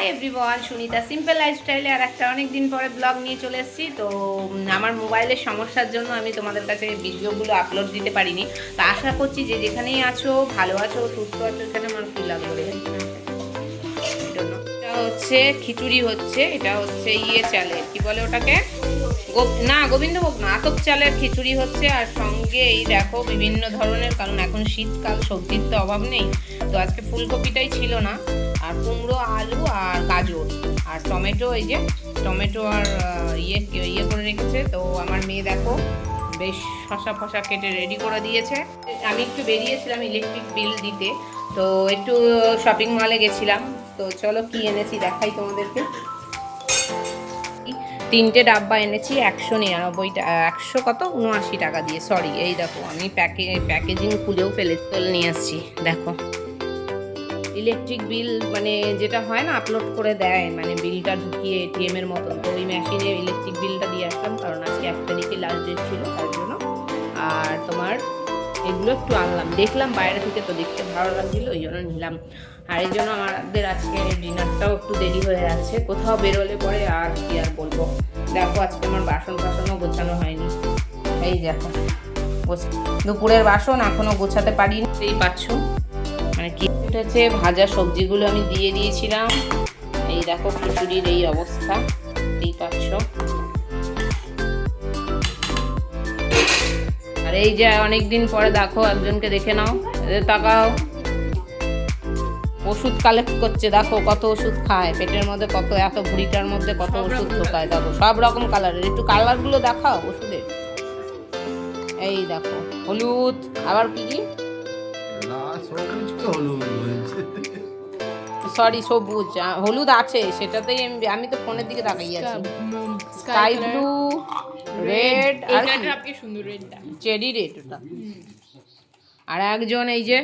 Hi everyone, Sunita simple লাইফস্টাইলে আর একটা অনেক দিন পরে ব্লগ নিয়ে চলে এসেছি। তো আমার মোবাইলের সমস্যার জন্য আমি তোমাদের কাছে ভিডিওগুলো আপলোড দিতে পারিনি। তো আশা করছি যে যেখানেই আছো ভালো আছো, সুস্থ আছো। এখানে আমার কি লাগবে, এটা হচ্ছে খিচুড়ি হচ্ছে, এটা হচ্ছে চালের কি বলে ওটাকে, না গোবিন্দভোগ না, আতপ চালের খিচুড়ি হচ্ছে। আর সঙ্গে এই দেখো বিভিন্ন ধরনের, কারণ এখন শীতকাল, সবজির তো অভাব নেই। তো আজকে ফুলকপিটাই ছিল না, আর কুমড়ো, আলু আর গাজর আর টমেটো, এই যে টমেটো আর ইয়ে করে রেখেছে। তো আমার মেয়ে দেখো বেশ শসা ফসা কেটে রেডি করে দিয়েছে। আমি একটু বেরিয়েছিলাম ইলেকট্রিক বিল দিতে, তো একটু শপিং মলে গেছিলাম। তো চলো কি এনেছি দেখাই তোমাদেরকে। 3টে ডাব্বা এনেছি 199 টাকা, 100 কত 79 টাকা দিয়ে। সরি, এই দেখো আমি প্যাকেজিং খুলেও নিয়ে আসছি। দেখো ইলেকট্রিক বিল মানে যেটা হয় না, আপলোড করে দেয়, মানে বিলটা ঢুকিয়ে এটিএম এর মতন। তো ওই মেশিনে ইলেকট্রিক বিলটা দিয়ে আসলাম, কারণ আজকে 1 তারিখে লাস্ট ডেট ছিল তার জন্য। আর তোমার এগুলো একটু আনলাম, দেখলাম বাইরে থেকে, তো দেখতে ভালো লাগছিল, ওই জন্য নিলাম। আর এই জন্য আমাদের আজকে ডিনারটাও একটু দেরি হয়ে যাচ্ছে। কোথাও বেরোলে পরে আর কি আর বলবো। দেখো আজকে আমার বাসনও গোছানো হয়নি। এই দেখো দুপুরের বাসন এখনো গোছাতে পারিনি, এই পাচ্ছ মানে কি। এটা হচ্ছে ভাজা সবজিগুলো আমি দিয়ে দিয়েছিলাম। এই দেখো খিচুড়ির এই অবস্থা, এই পাচ্ছ। আর এই যে অনেকদিন পরে দেখো একজনকে দেখে নাও, তাকাও, ওষুধ কালেক্ট করছে। দেখো কত ওষুধ খায়, পেটের মধ্যে কত, এত ভুঁড়িটার মধ্যে কত ওষুধ ঢোকায়। দেখো সব রকম কালারের, একটু কালারগুলো দেখাও ওষুধের। এই দেখো হলুদ, আবার কি কি, সরি সবুজ, হলুদ আছে সেটাতেই। আমি তো ফোনের দিকে তাকাই আছি। স্কাই ব্লু, রেড, আর চেরি রেড ওটা। আর একজন এই যে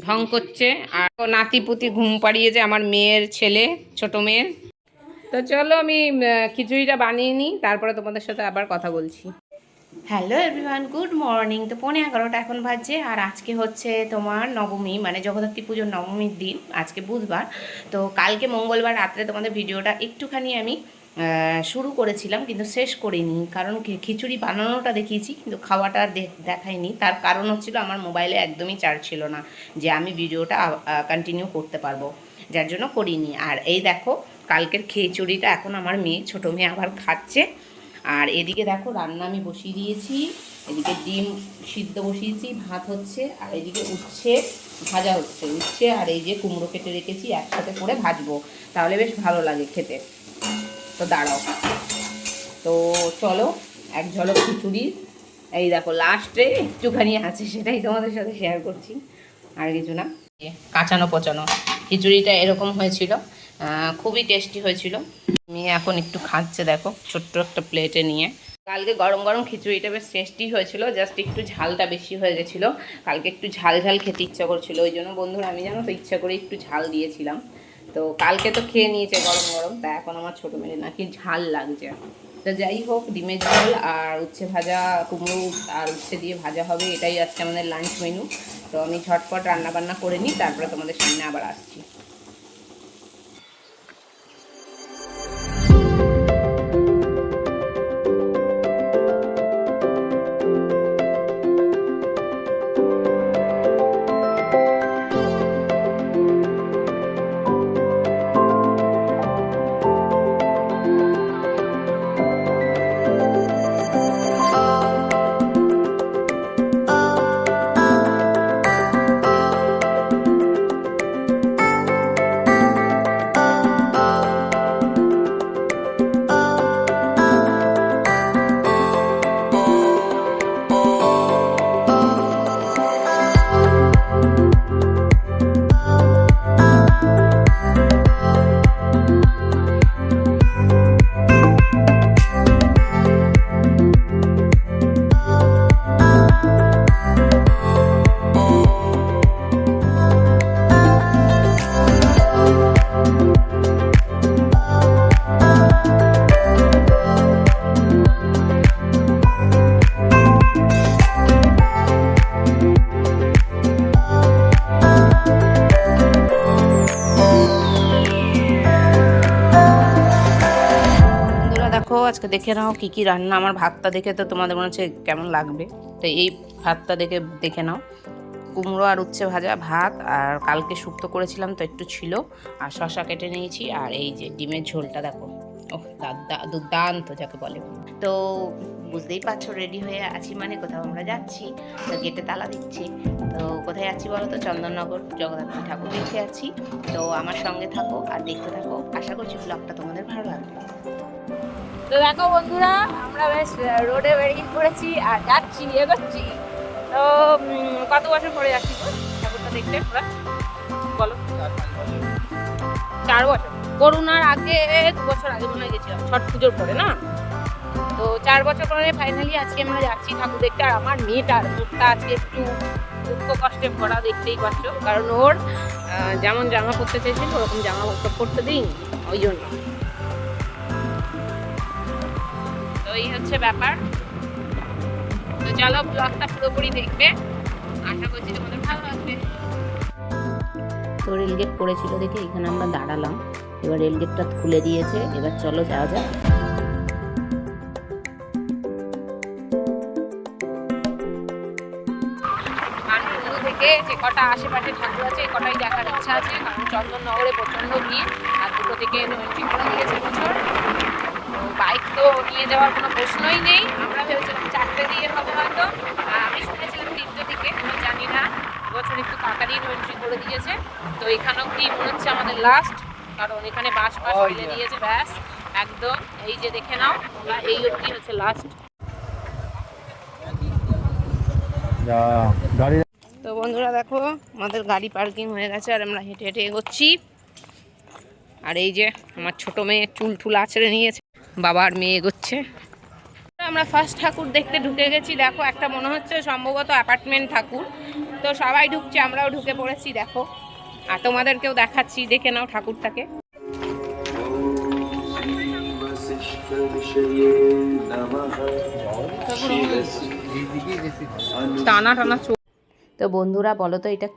ঢং করছে, আর নাতিপুতি ঘুম পাড়িয়েছে আমার মেয়ের ছেলে, ছোট মেয়ের। তো চলো আমি খিচুড়িটা বানিয়ে নিই, তারপরে তোমাদের সাথে আবার কথা বলছি। Hello everyone, good morning. তো 11:15 এখন বাজছে, আর আজকে হচ্ছে তোমার নবমী, মানে জগদ্ধাত্রী পুজোর নবমীর দিন। আজকে বুধবার, তো কালকে মঙ্গলবার রাত্রে তোমাদের ভিডিওটা একটুখানি আমি শুরু করেছিলাম, কিন্তু শেষ করিনি, কারণ খিচুড়ি বানানোটা দেখিয়েছি কিন্তু খাওয়াটা দেখাইনি। তার কারণ হচ্ছিল আমার মোবাইলে একদমই চার্জ ছিল না, যে আমি ভিডিওটা কন্টিনিউ করতে পারবো, যার জন্য করিনি। আর এই দেখো কালকের খিচুড়িটা এখন আমার মেয়ে, ছোটো মেয়ে আবার খাচ্ছে। আর এদিকে দেখো রান্না আমি বসিয়ে দিয়েছি, এদিকে ডিম সিদ্ধ বসিয়েছি, ভাত হচ্ছে, আর এদিকে উচ্ছে ভাজা হচ্ছে, উচ্ছে আর এই যে কুমড়ো কেটে রেখেছি, একসাথে করে ভাজবো, তাহলে বেশ ভালো লাগে খেতে। তো দাঁড়াও, তো চলো এক ঝলক খিচুড়ি, এই দেখো লাস্টে একটুখানি আছে, সেটাই তোমাদের সাথে শেয়ার করছি, আর কিছু না। কাঁচানো পচানো খিচুড়িটা এরকম হয়েছিল, খুবই টেস্টি হয়েছিল। মেয়ে এখন একটু খাচ্ছে, দেখো ছোট্ট একটা প্লেটে নিয়ে। কালকে গরম গরম খিচুড়িটা বেশ টেস্টি হয়েছিল, জাস্ট একটু ঝালটা বেশি হয়ে গেছিলো। কালকে একটু ঝাল ঝাল খেতে ইচ্ছা করছিল, ওই জন্য বন্ধুরা আমি জানো তো ইচ্ছা করে একটু ঝাল দিয়েছিলাম। তো কালকে তো খেয়ে নিয়েছে গরম গরম, তা এখন আমার ছোটো মেয়ে নাকি ঝাল লাগছে। তো যাই হোক, ডিমের ঝোল আর উচ্ছে ভাজা, কুমড়ো আর উচ্ছে দিয়ে ভাজা হবে, এটাই আজকে আমাদের লাঞ্চ মেনু। তো আমি ঝটপট রান্নাবান্না করে নিই, তারপরে তোমাদের সামনে আবার আসছি। আজকে দেখে নাও কী কী রান্না। আমার ভাতটা দেখে তো তোমাদের মনে হচ্ছে কেমন লাগবে, তো এই ভাতটা দেখে নাও। কুমড়ো আর উচ্ছে ভাজা ভাত, আর কালকে শুক্তো করেছিলাম তো একটু ছিল, আর শশা কেটে নিয়েছি, আর এই যে ডিমের ঝোলটা দেখো, ওহ দুর্দান্ত যাকে বলে। তো বুঝতেই পারছো রেডি হয়ে আছি মানে কোথাও আমরা যাচ্ছি, তো গেটে তালা দিচ্ছি। তো কোথায় যাচ্ছি বলো তো? চন্দননগর জগদ্ধাত্রী ঠাকুর দেখতে যাচ্ছি। তো আমার সঙ্গে থাকো আর দেখতে থাকো, আশা করছি ব্লগটা তোমাদের ভালো লাগবে। তো দেখো বন্ধুরা, আমরা বেশ রোডে বেরিয়ে পড়েছি আর যাচ্ছি, এগোচ্ছি। তো কত বছর পরে যাচ্ছি তো ঠাকুরটা দেখতে আমরা, বলো? 4 বছর। করোনার আগে 2 বছর আগে মনে হয় গেছিলাম, ছট পুজোর পরে না। তো 4 বছর পরে ফাইনালি আজকে আমরা যাচ্ছি ঠাকুর দেখতে। আর আমার মেয়েটার মুখটা আজকে একটু দুঃখ কষ্টে ভরা, দেখতেই পাচ্ছ, কারণ ওর যেমন জামা পরতে চেয়েছিল ওরকম জামা পরতে দিইনি, ওই জন্য। তো এই হচ্ছে ব্যাপার। তো চলো ব্লগটা পুরোপুরি দেখবে, আশা করছি তোমাদের ভালো লাগবে। তো রেলগেট পড়েছিল দেখে এখানে আমরা দাঁড়ালাম, এবার রেলগেটটা খুলে দিয়েছে, এবার চলো যাওয়া যাক। থেকে যে কটা আশেপাশে ঠাকুর আছে কটাই দেখার ইচ্ছা আছে, কারণ চন্দননগরে প্রচণ্ড ভিড়, আর দুটো থেকে এন্ট্রি করে দিয়েছে বছর। বাইক তো নিয়ে যাওয়ার কোনো প্রশ্নই নেই, আমরা ভেবেছিলাম 4টে দিয়ে হবে হয়তো, আমি শুনেছিলাম 3টে থেকে, জানি না, বছর একটু তাড়াতাড়ি এন্ট্রি করে দিয়েছে। তো এখানেও কি মনে হচ্ছে আমাদের লাস্ট, কারণ এখানে বাস ফেলে দিয়েছে, ব্যাস একদম। এই যে দেখে নাও, এই অবধি হচ্ছে লাস্ট। তো বন্ধুরা দেখো, আমাদের গাড়ি পার্কিং হয়ে গেছে আর আমরা হেঁটে হেঁটে এগোচ্ছি। আর এই যে আমার ছোট মেয়ে চুল আছড়ে নিয়েছে, বাবা আর মেয়ে এগোচ্ছে। আমরা ফার্স্ট ঠাকুর দেখতে ঢুকে গেছি, দেখো একটা মনে হচ্ছে সম্ভবত অ্যাপার্টমেন্ট ঠাকুর। তো সবাই ঢুকছে, আমরাও ঢুকে পড়েছি, দেখো। আর তোমাদেরকেও দেখাচ্ছি, দেখে নাও ঠাকুরটাকে। টানা টানা। তো বন্ধুরা বলো তো এটা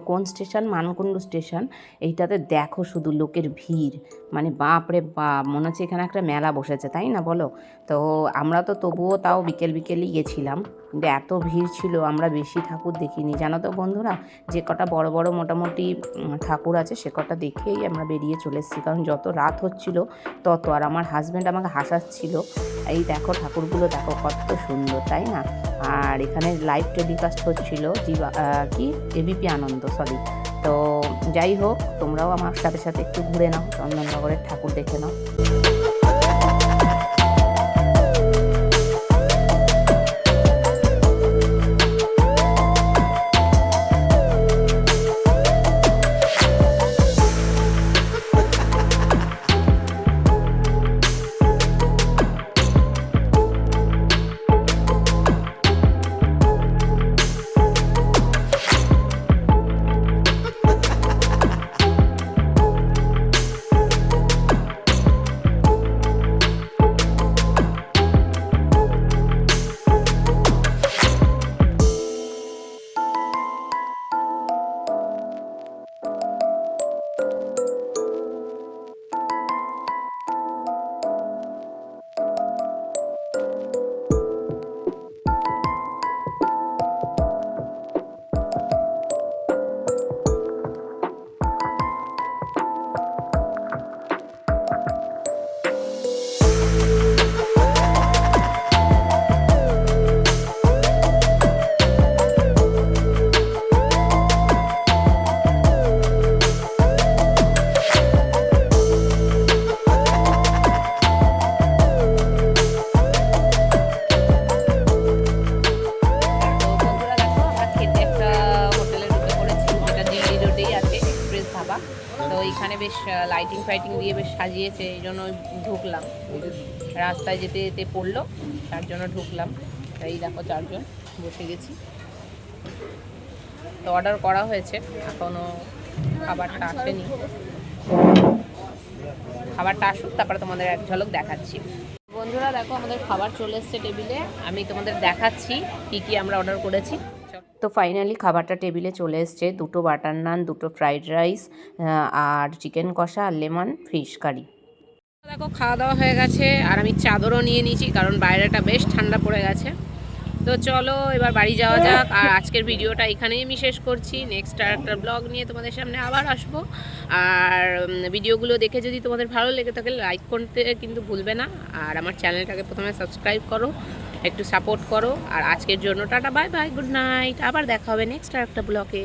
কোন স্টেশন? মানকুণ্ডু স্টেশন। এইটাতে দেখো শুধু লোকের ভিড়, মানে বাপরে বাপ, মনে হচ্ছে এখানে একটা মেলা বসেছে, তাই না বলো? তো আমরা তো তবুও তাও বিকেলই গেছিলাম, কিন্তু এত ভিড় ছিল, আমরা বেশি ঠাকুর দেখিনি, জানো তো বন্ধুরা। যে কটা বড় বড় মোটামুটি ঠাকুর আছে সে কটা দেখেই আমরা বেরিয়ে চলে এসেছি, কারণ যত রাত হচ্ছিল তত। আর আমার হাজব্যান্ড আমাকে হাসাচ্ছিল, এই দেখো ঠাকুরগুলো দেখো কত সুন্দর, তাই না? আর এখানে লাইভ টেলিকাস্ট হচ্ছিল কি এবিপি আনন্দ, সরি। তো যাই হোক, তোমরাও আমার সাথে সাথে একটু ঘুরে নাও, চন্দননগরের ঠাকুর দেখে নাও। তো এইখানে বেশ লাইটিং ফাইটিং দিয়ে বেশ সাজিয়েছে, এই জন্য ঢুকলাম, রাস্তায় যেতে যেতে পড়লো, তার জন্য ঢুকলাম। এই দেখো 4 জন বসে গেছি। তো অর্ডার করা হয়েছে, এখনও খাবারটা আসেনি, খাবারটা আসুক তারপরে তোমাদের এক ঝলক দেখাচ্ছি। বন্ধুরা দেখো, আমাদের খাবার চলে এসছে টেবিলে, আমি তোমাদের দেখাচ্ছি কী কী আমরা অর্ডার করেছি। তো ফাইনালি খাবারটা টেবিলে চলে এসছে, 2টো বাটার নান, 2টো ফ্রাইড রাইস, আর চিকেন কষা আর লেমন ফিশ কারি। দেখো খাওয়া দাওয়া হয়ে গেছে আর আমি চাদরও নিয়ে নিয়েছি, কারণ বাইরেটা বেশ ঠান্ডা পড়ে গেছে। তো চলো এবার বাড়ি যাওয়া যাক। আর আজকের ভিডিওটা এখানেই আমি শেষ করছি। নেক্সট আর একটা ব্লগ নিয়ে তোমাদের সামনে আবার আসবো। আর ভিডিওগুলো দেখে যদি তোমাদের ভালো লেগে থাকে লাইক করতে কিন্তু ভুলবে না। আর আমার চ্যানেলটাকে প্রথমে সাবস্ক্রাইব করো, একটু সাপোর্ট করো। আর আজকের জন্য tata, bye bye, good night. আবার দেখা হবে নেক্সট আর একটা ব্লগে।